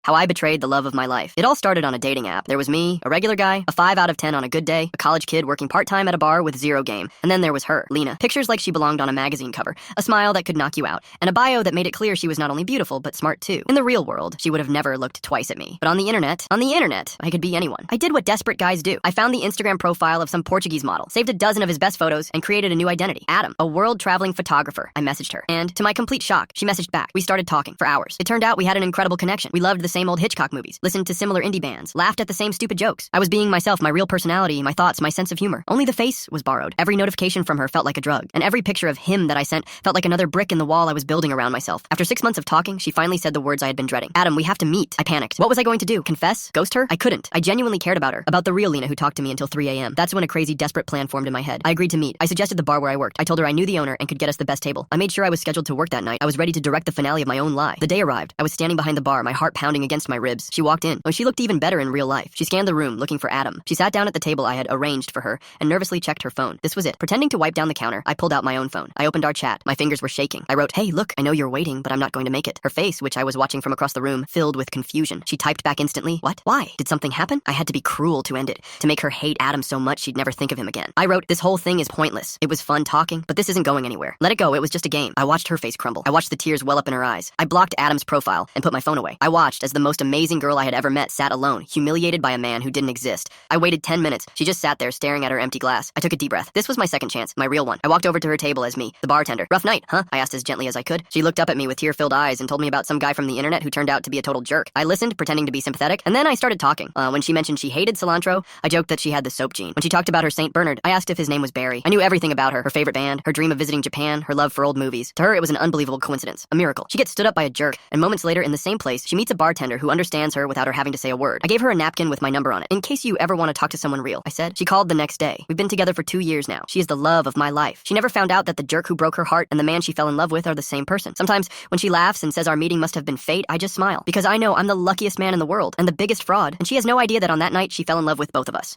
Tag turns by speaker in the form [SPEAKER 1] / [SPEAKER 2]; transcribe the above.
[SPEAKER 1] How I betrayed the love of my life. It all started on a dating app. There was me, a regular guy, a 5 out of 10 on a good day, a college kid working part-time at a bar with zero game, and then there was her, Lena. Pictures like she belonged on a magazine cover, a smile that could knock you out, and a bio that made it clear she was not only beautiful, but smart too. In the real world, she would have never looked twice at me. But on the internet, I could be anyone. I did what desperate guys do. I found the Instagram profile of some Portuguese model, saved a dozen of his best photos, and created a new identity. Adam, a world-traveling photographer. I messaged her, and to my complete shock, she messaged back. We started talking for hours. It turned out we had an incredible connection. We loved the same old Hitchcock movies, listened to similar indie bands, laughed at the same stupid jokes. I was being myself, my real personality, my thoughts, my sense of humor. Only the face was borrowed. Every notification from her felt like a drug, and every picture of him that I sent felt like another brick in the wall I was building around myself. After 6 months of talking, she finally said the words I had been dreading. Adam, we have to meet. I panicked. What was I going to do? Confess? Ghost her? I couldn't. I genuinely cared about her. About the real Lena who talked to me until 3 a.m. That's when a crazy, desperate plan formed in my head. I agreed to meet. I suggested the bar where I worked. I told her I knew the owner and could get us the best table. I made sure I was scheduled to work that night. I was ready to direct the finale of my own lie. The day arrived. I was standing behind the bar, my heart pounding against my ribs. She walked in. Oh, she looked even better in real life. She scanned the room, looking for Adam. She sat down at the table I had arranged for her and nervously checked her phone. This was it. Pretending to wipe down the counter, I pulled out my own phone. I opened our chat. My fingers were shaking. I wrote, "Hey, look, I know you're waiting, but I'm not going to make it." Her face, which I was watching from across the room, filled with confusion. She typed back instantly, "What? Why? Did something happen?" I had to be cruel to end it, to make her hate Adam so much she'd never think of him again. I wrote, "This whole thing is pointless. It was fun talking, but this isn't going anywhere. Let it go. It was just a game." I watched her face crumble. I watched the tears well up in her eyes. I blocked Adam's profile and put my phone away. I watched as the most amazing girl I had ever met sat alone, humiliated by a man who didn't exist. I waited 10 minutes. She just sat there staring at her empty glass. I took a deep breath. This was my second chance, my real one. I walked over to her table as me, the bartender. "Rough night, huh?" I asked as gently as I could. She looked up at me with tear-filled eyes and told me about some guy from the internet who turned out to be a total jerk. I listened, pretending to be sympathetic, and then I started talking. When she mentioned she hated cilantro, I joked that she had the soap gene. When she talked about her St. Bernard, I asked if his name was Barry. I knew everything about her favorite band, her dream of visiting Japan, her love for old movies. To her, it was an unbelievable coincidence, a miracle. She gets stood up by a jerk, and moments later in the same place, she meets a bartender who understands her without her having to say a word. I gave her a napkin with my number on it, in case you ever want to talk to someone real, I said. She called the next day. We've been together for 2 years now. She is the love of my life. She never found out that the jerk who broke her heart and the man she fell in love with are the same person. Sometimes, when she laughs and says our meeting must have been fate, I just smile, because I know I'm the luckiest man in the world and the biggest fraud, and she has no idea that on that night she fell in love with both of us.